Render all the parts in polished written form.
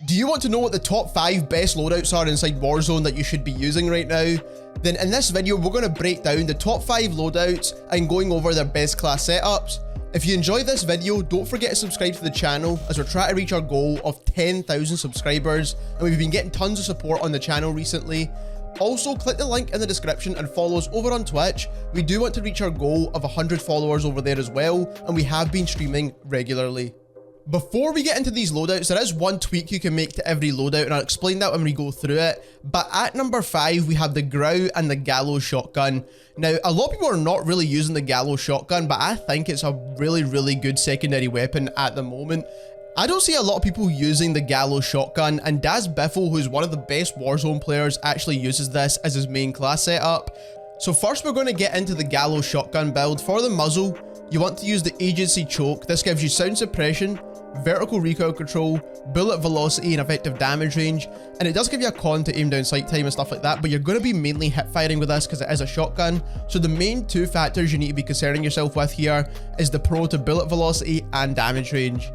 Do you want to know what the top 5 best loadouts are inside Warzone that you should be using right now? Then in this video, we're going to break down the top 5 loadouts and going over their best class setups. If you enjoyed this video, don't forget to subscribe to the channel as we're trying to reach our goal of 10,000 subscribers, and we've been getting tons of support on the channel recently. Also, click the link in the description and follow us over on Twitch. We do want to reach our goal of 100 followers over there as well, and we have been streaming regularly. Before we get into these loadouts, there is one tweak you can make to every loadout, and I'll explain that when we go through it. But at number 5, we have the Grow and the Gallow Shotgun. Now, a lot of people are not really using the Gallow Shotgun, but I think it's a really good secondary weapon at the moment. I don't see a lot of people using the Gallow Shotgun, and Daz Biffle, who's one of the best Warzone players, actually uses this as his main class setup. So first we're going to get into the Gallow Shotgun build. For the muzzle, you want to use the Agency Choke. This gives you sound suppression, vertical recoil control, bullet velocity and effective damage range, and it does give you a con to aim down sight time and stuff like that, but you're going to be mainly hip firing with this because it is a shotgun. So the main 2 factors you need to be concerning yourself with here is the pro to bullet velocity and damage range.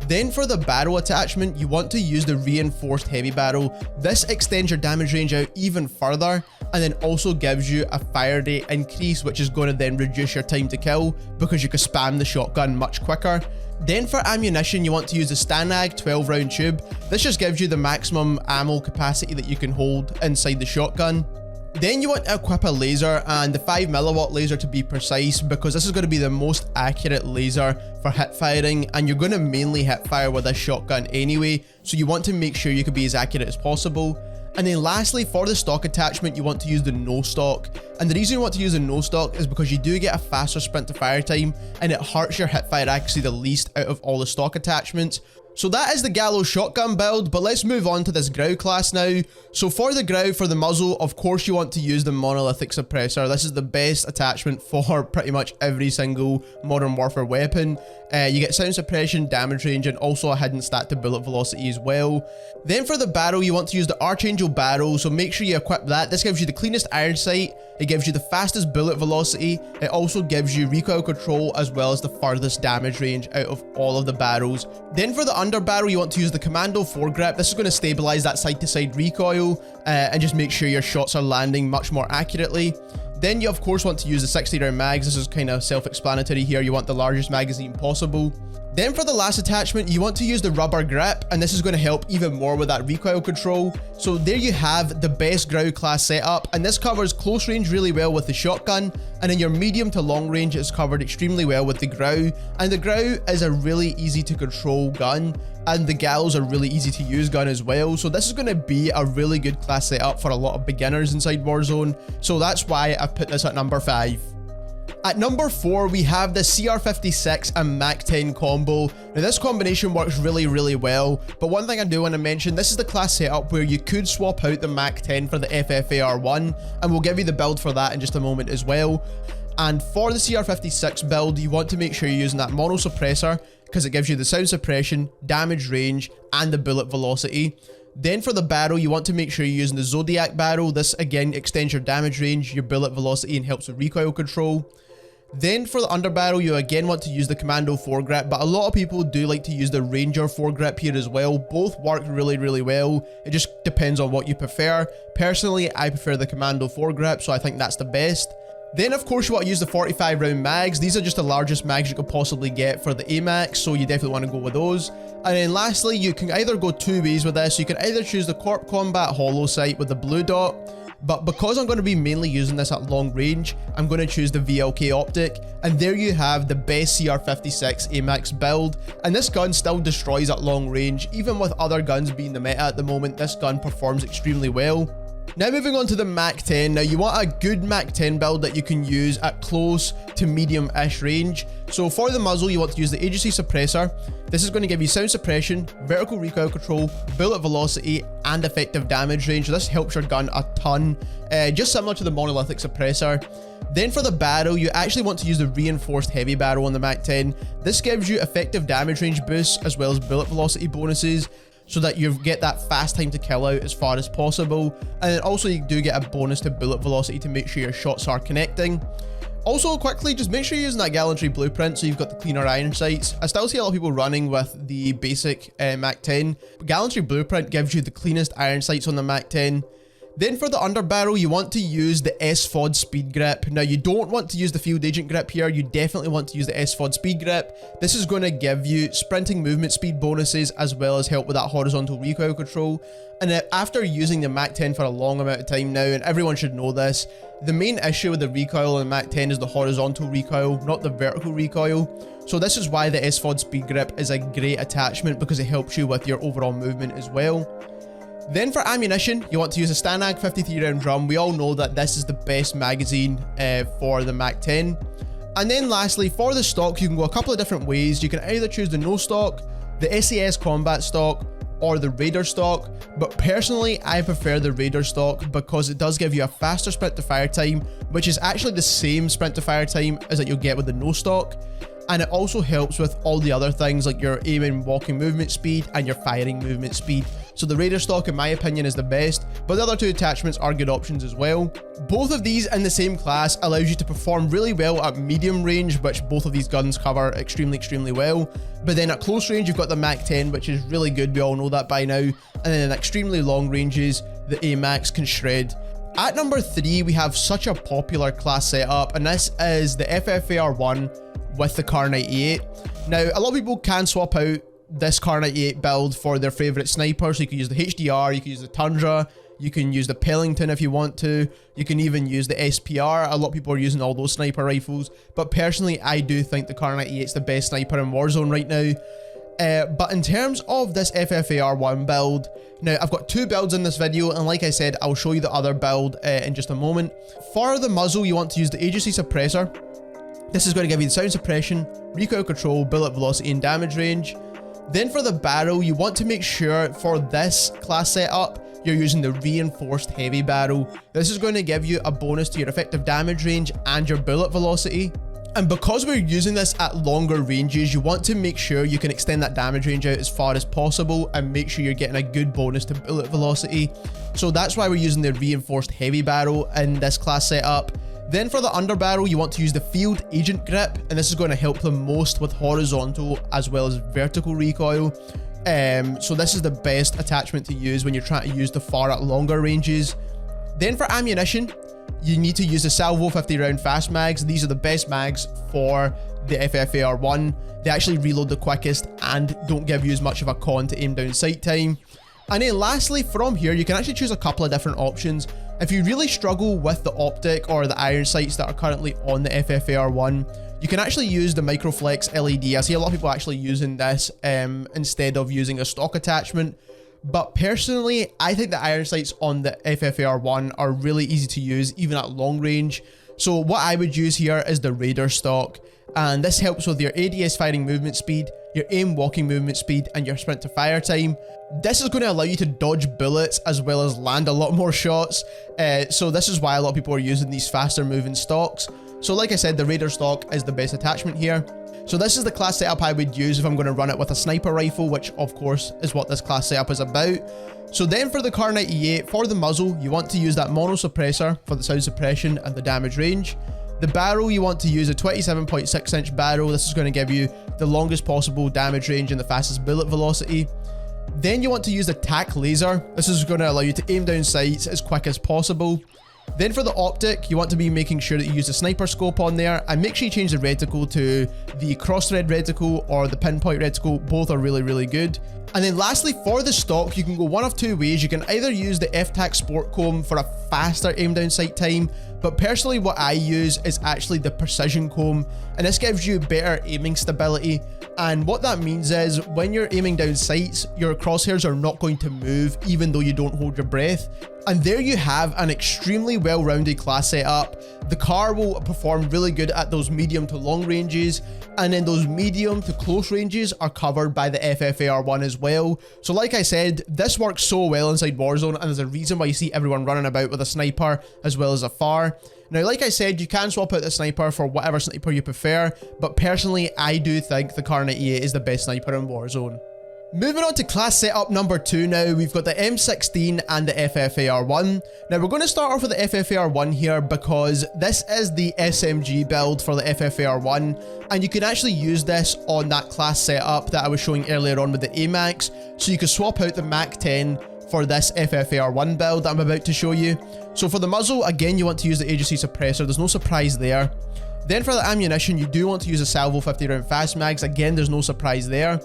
Then for the barrel attachment, you want to use the reinforced heavy barrel. This extends your damage range out even further and then also gives you a fire rate increase, which is going to then reduce your time to kill because you can spam the shotgun much quicker. Then for ammunition, you want to use the Stanag 12 round tube. This just gives you the maximum ammo capacity that you can hold inside the shotgun. Then you want to equip a laser, and the 5mW laser to be precise, because this is going to be the most accurate laser for hip firing, and you're going to mainly hip fire with this shotgun anyway, so you want to make sure you can be as accurate as possible. And then lastly, for the stock attachment, you want to use the no stock. And the reason you want to use the no stock is because you do get a faster sprint to fire time, and it hurts your hip fire accuracy the least out of all the stock attachments. So that is the Gallow Shotgun build, but let's move on to this Grow class now. So for the Grow, for the muzzle, of course you want to use the Monolithic Suppressor. This is the best attachment for pretty much every single Modern Warfare weapon. You get sound suppression, damage range, and also a hidden stat to bullet velocity as well. Then for the barrel, you want to use the Archangel barrel, so make sure you equip that. This gives you the cleanest iron sight, it gives you the fastest bullet velocity, it also gives you recoil control as well as the furthest damage range out of all of the barrels. Then for the Underbarrel, you want to use the Commando foregrip. This is going to stabilize that side-to-side recoil and just make sure your shots are landing much more accurately. Then you of course want to use the 60 round mags. This is kind of self-explanatory here. You want the largest magazine possible. Then for the last attachment, you want to use the rubber grip, and this is going to help even more with that recoil control. So there you have the best Grow class setup, and this covers close range really well with the shotgun, and in your medium to long range it's covered extremely well with the Grow. And the Grow is a really easy to control gun, and the Gallow's a really easy to use gun as well. So this is going to be a really good class setup for a lot of beginners inside Warzone. So that's why I've put this at number 5. At number 4, we have the CR56 and Mach 10 combo. Now this combination works really well, but one thing I do want to mention, this is the class setup where you could swap out the Mach 10 for the FFAR1, and we'll give you the build for that in just a moment as well. And for the CR56 build, you want to make sure you're using that mono suppressor because it gives you the sound suppression, damage range, and the bullet velocity. Then for the barrel, you want to make sure you're using the Zodiac barrel. This again extends your damage range, your bullet velocity, and helps with recoil control. Then for the Underbarrel, you again want to use the Commando foregrip, but a lot of people do like to use the Ranger foregrip here as well. Both work really well. It just depends on what you prefer. Personally, I prefer the Commando foregrip, so I think that's the best. Then of course you want to use the 45 round mags. These are just the largest mags you could possibly get for the AMAX, so you definitely want to go with those. And then lastly, you can either go 2 ways with this. You can either choose the Corp Combat Hollow Sight with the blue dot, but because I'm going to be mainly using this at long range, I'm going to choose the VLK optic, and there you have the best CR56 AMAX build. And this gun still destroys at long range. Even with other guns being the meta at the moment, this gun performs extremely well. Now moving on to the Mach 10. Now you want a good Mach 10 build that you can use at close to medium-ish range. So for the muzzle, you want to use the Agency Suppressor. This is going to give you sound suppression, vertical recoil control, bullet velocity, and effective damage range. So this helps your gun a ton, just similar to the Monolithic Suppressor. Then for the barrel, you actually want to use the reinforced heavy barrel on the Mach 10. This gives you effective damage range boosts as well as bullet velocity bonuses, so that you get that fast time to kill out as far as possible. And then also you do get a bonus to bullet velocity to make sure your shots are connecting. Also, quickly, just make sure you're using that gallantry blueprint so you've got the cleaner iron sights. I still see a lot of people running with the basic Mach 10. Gallantry blueprint gives you the cleanest iron sights on the Mach 10. Then for the underbarrel, you want to use the SFOD speed grip. Now, you don't want to use the field agent grip here. You definitely want to use the SFOD speed grip. This is going to give you sprinting movement speed bonuses as well as help with that horizontal recoil control. And after using the Mach 10 for a long amount of time now, and everyone should know this, the main issue with the recoil on the Mach 10 is the horizontal recoil, not the vertical recoil. So this is why the SFOD speed grip is a great attachment, because it helps you with your overall movement as well. Then for ammunition, you want to use a Stanag 53 round drum. We all know that this is the best magazine for the Mach 10. And then lastly, for the stock, you can go a couple of different ways. You can either choose the no stock, the SAS combat stock, or the Raider stock, but personally I prefer the Raider stock because it does give you a faster sprint to fire time, which is actually the same sprint to fire time as that you'll get with the no stock. And it also helps with all the other things like your aiming, walking movement speed and your firing movement speed. So the Raider stock, in my opinion, is the best, but the other two attachments are good options as well. Both of these in the same class allows you to perform really well at medium range, which both of these guns cover extremely well. But then at close range, you've got the Mach 10, which is really good. We all know that by now. And then at extremely long ranges, the AMAX can shred. At number 3, we have such a popular class setup, and this is the FFAR1 with the Kar 98. Now, a lot of people can swap out this Kar 98 build for their favorite sniper. So you can use the HDR, you can use the Tundra, you can use the Pellington if you want to, you can even use the SPR. A lot of people are using all those sniper rifles, but personally I do think the Kar 98 is the best sniper in Warzone right now. But in terms of this FFAR1 build, now I've got two builds in this video, and like I said, I'll show you the other build in just a moment. For the muzzle, you want to use the Agency Suppressor. This is going to give you the sound suppression, recoil control, bullet velocity and damage range. Then for the barrel, you want to make sure for this class setup, you're using the reinforced heavy barrel. This is going to give you a bonus to your effective damage range and your bullet velocity. And because we're using this at longer ranges, you want to make sure you can extend that damage range out as far as possible and make sure you're getting a good bonus to bullet velocity. So that's why we're using the reinforced heavy barrel in this class setup. Then for the underbarrel, you want to use the field agent grip, and this is going to help the most with horizontal as well as vertical recoil. So this is the best attachment to use when you're trying to use the far at longer ranges. Then for ammunition, you need to use the Salvo 50 round fast mags. These are the best mags for the FFAR1. They actually reload the quickest and don't give you as much of a con to aim down sight time. And then lastly, from here, you can actually choose a couple of different options. If you really struggle with the optic or the iron sights that are currently on the FFAR1, you can actually use the Microflex LED. I see a lot of people actually using this instead of using a stock attachment. But personally, I think the iron sights on the FFAR1 are really easy to use, even at long range. So what I would use here is the Raider stock. And this helps with your ADS firing movement speed, your aim walking movement speed, and your sprint to fire time. This is going to allow you to dodge bullets as well as land a lot more shots. So this is why a lot of people are using these faster moving stocks. So like I said, the Raider stock is the best attachment here. So this is the class setup I would use if I'm going to run it with a sniper rifle, which of course is what this class setup is about. So then for the Kar 98, for the muzzle, you want to use that mono suppressor for the sound suppression and the damage range. The barrel, you want to use a 27.6 inch barrel. This is going to give you the longest possible damage range and the fastest bullet velocity. Then you want to use the TAC laser. This is going to allow you to aim down sights as quick as possible. Then for the optic, you want to be making sure that you use the sniper scope on there, and make sure you change the reticle to the cross-thread reticle or the pinpoint reticle. Both are really good. And then lastly, for the stock, you can go one of two ways. You can either use the FTAC Sport Comb for a faster aim down sight time, but personally what I use is actually the Precision Comb, and this gives you better aiming stability. And what that means is when you're aiming down sights, your crosshairs are not going to move even though you don't hold your breath. And there you have an extremely well-rounded class setup. The car will perform really good at those medium to long ranges, and then those medium to close ranges are covered by the FFAR1 as well. So like I said, this works so well inside Warzone, and there's a reason why you see everyone running about with a sniper as well as a FAR. Now, like I said, you can swap out the sniper for whatever sniper you prefer, but personally, I do think the Kar 98 is the best sniper in Warzone. Moving on to class setup number 2 now, we've got the M16 and the FFAR1. Now we're going to start off with the FFAR1 here because this is the SMG build for the FFAR1, and you can actually use this on that class setup that I was showing earlier on with the AMAX, so you can swap out the Mach 10 for this FFAR1 build that I'm about to show you. So for the muzzle, again, you want to use the Agency Suppressor, there's no surprise there. Then for the ammunition, you do want to use a salvo 50 round fast mags, again, there's no surprise there.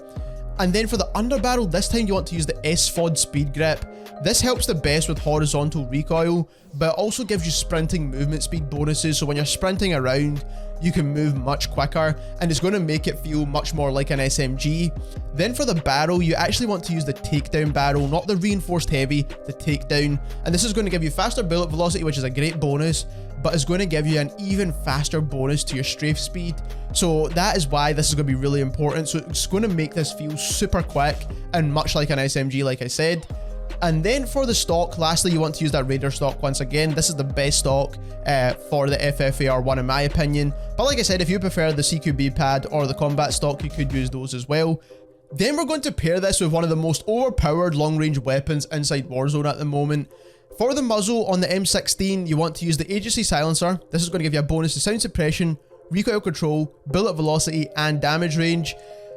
And then for the underbarrel, this time you want to use the SFOD speed grip. This helps the best with horizontal recoil, but it also gives you sprinting movement speed bonuses, so when you're sprinting around, you can move much quicker, and it's going to make it feel much more like an SMG. Then for the barrel, you actually want to use the takedown barrel, not the reinforced heavy, the takedown, and this is going to give you faster bullet velocity, which is a great bonus, but it's going to give you an even faster bonus to your strafe speed. So that is why this is going to be really important. So it's going to make this feel super quick and much like an SMG, like I said. And then for the stock, lastly, you want to use that Raider stock once again. This is the best stock for the FFAR1 in my opinion. But like I said, if you prefer the CQB pad or the combat stock, you could use those as well. Then we're going to pair this with one of the most overpowered long-range weapons inside Warzone at the moment. For the muzzle on the M16, you want to use the Agency Silencer. This is going to give you a bonus to sound suppression, recoil control, bullet velocity, and damage range.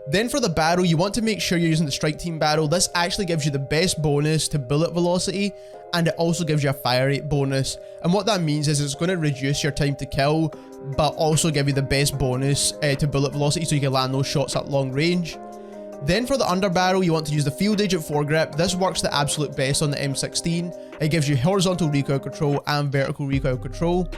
Then for the barrel, you want to make sure you're using the Strike Team barrel. This actually gives you the best bonus to bullet velocity, and it also gives you a fire rate bonus. And what that means is it's going to reduce your time to kill, but also give you the best bonus to bullet velocity, so you can land those shots at long range. Then for the underbarrel, you want to use the Field Agent foregrip. This works the absolute best on the M16. It gives you horizontal recoil control and vertical recoil control.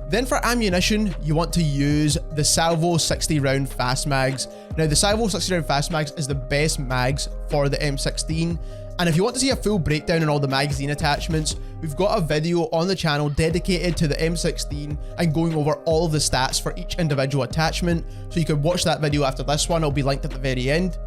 Then for ammunition, you want to use the Salvo 60 round fast mags. Now the Salvo 60 round fast mags is the best mags for the M16. And if you want to see a full breakdown on all the magazine attachments, we've got a video on the channel dedicated to the M16 and going over all of the stats for each individual attachment. So you can watch that video after this one, it'll be linked at the very end.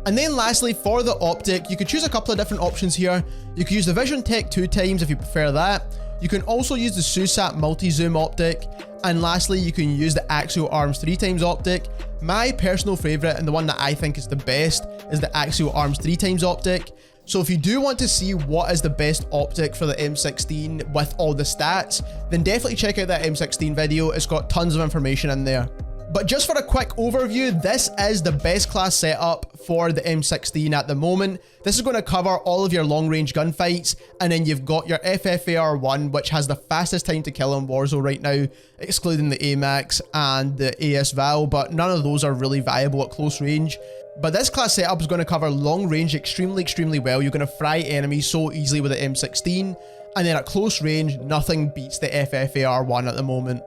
And then lastly, for the optic, you could choose a couple of different options here. You could use the Vision Tech 2x if you prefer that. You can also use the SUSAT multi-zoom optic. And lastly, you can use the Axial Arms 3x optic. My personal favorite, and the one that I think is the best, is the Axial Arms 3x optic. So if you do want to see what is the best optic for the M16 with all the stats, then definitely check out that M16 video. It's got tons of information in there. But just for a quick overview, this is the best class setup for the M16 at the moment. This is going to cover all of your long-range gunfights, and then you've got your FFAR1, which has the fastest time to kill in Warzone right now, excluding the AMAX and the AS-Val, but none of those are really viable at close range. But this class setup is going to cover long range extremely well. You're going to fry enemies so easily with the M16, and then at close range, nothing beats the FFAR1 at the moment.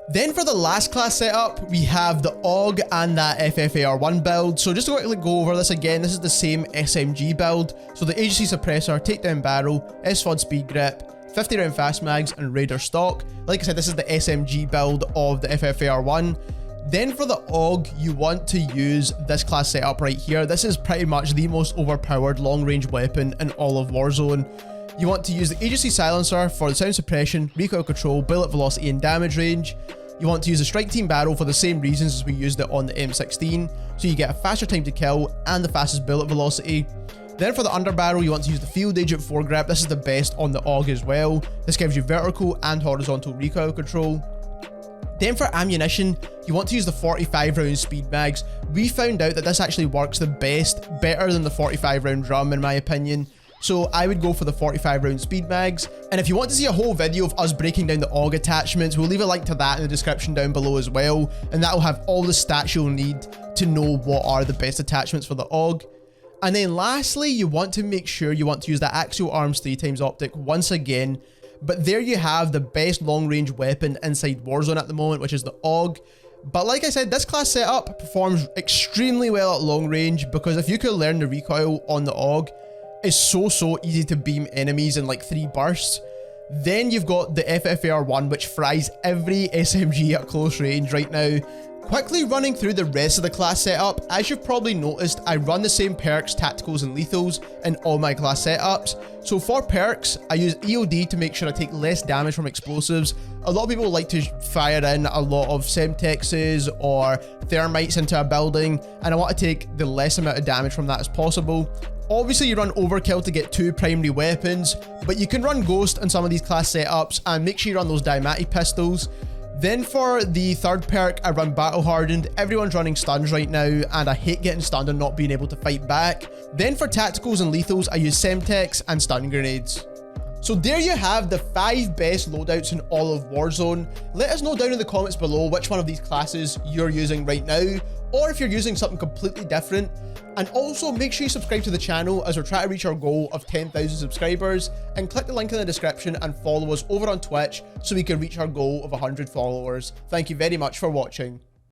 Then for the last class setup, we have the AUG and that FFAR1 build. So just to quickly go over this again, this is the same SMG build. So the Agency Suppressor, Takedown Barrel, SFOD Speed Grip, 50 round fast mags, and Raider stock. Like I said, this is the SMG build of the FFAR1. Then for the AUG, you want to use this class setup right here. This is pretty much the most overpowered long-range weapon in all of Warzone. You want to use the Agency Silencer for the sound suppression, recoil control, bullet velocity, and damage range. You want to use the Strike Team barrel for the same reasons as we used it on the M16, so you get a faster time to kill and the fastest bullet velocity. Then for the underbarrel, you want to use the Field Agent foregrip. This is the best on the AUG as well. This gives you vertical and horizontal recoil control. Then for ammunition, you want to use the 45 round speed mags. We found out that this actually works the best, better than the 45 round drum in my opinion. So I would go for the 45 round speed mags. And if you want to see a whole video of us breaking down the AUG attachments, we'll leave a link to that in the description down below as well. And that will have all the stats you'll need to know what are the best attachments for the AUG. And then lastly, you want to make sure you want to use the Axial Arms 3x optic once again. But there you have the best long range weapon inside Warzone at the moment, which is the AUG. But like I said, this class setup performs extremely well at long range, because if you could learn the recoil on the AUG, it's so easy to beam enemies in like 3 bursts. Then you've got the FFAR1, which fries every SMG at close range right now. Quickly running through the rest of the class setup, as you've probably noticed, I run the same perks, tacticals and lethals in all my class setups. So for perks, I use EOD to make sure I take less damage from explosives. A lot of people like to fire in a lot of semtexes or thermites into a building, and I want to take the less amount of damage from that as possible. Obviously, you run overkill to get 2 primary weapons, but you can run ghost in some of these class setups, and make sure you run those diamati pistols. Then for the third perk, I run battle hardened. Everyone's running stuns right now, and I hate getting stunned and not being able to fight back. Then for tacticals and lethals, I use semtex and stun grenades. So there you have the 5 best loadouts in all of Warzone. Let us know down in the comments below which one of these classes you're using right now, or if you're using something completely different. And also make sure you subscribe to the channel as we're trying to reach our goal of 10,000 subscribers, and click the link in the description and follow us over on Twitch so we can reach our goal of 100 followers. Thank you very much for watching.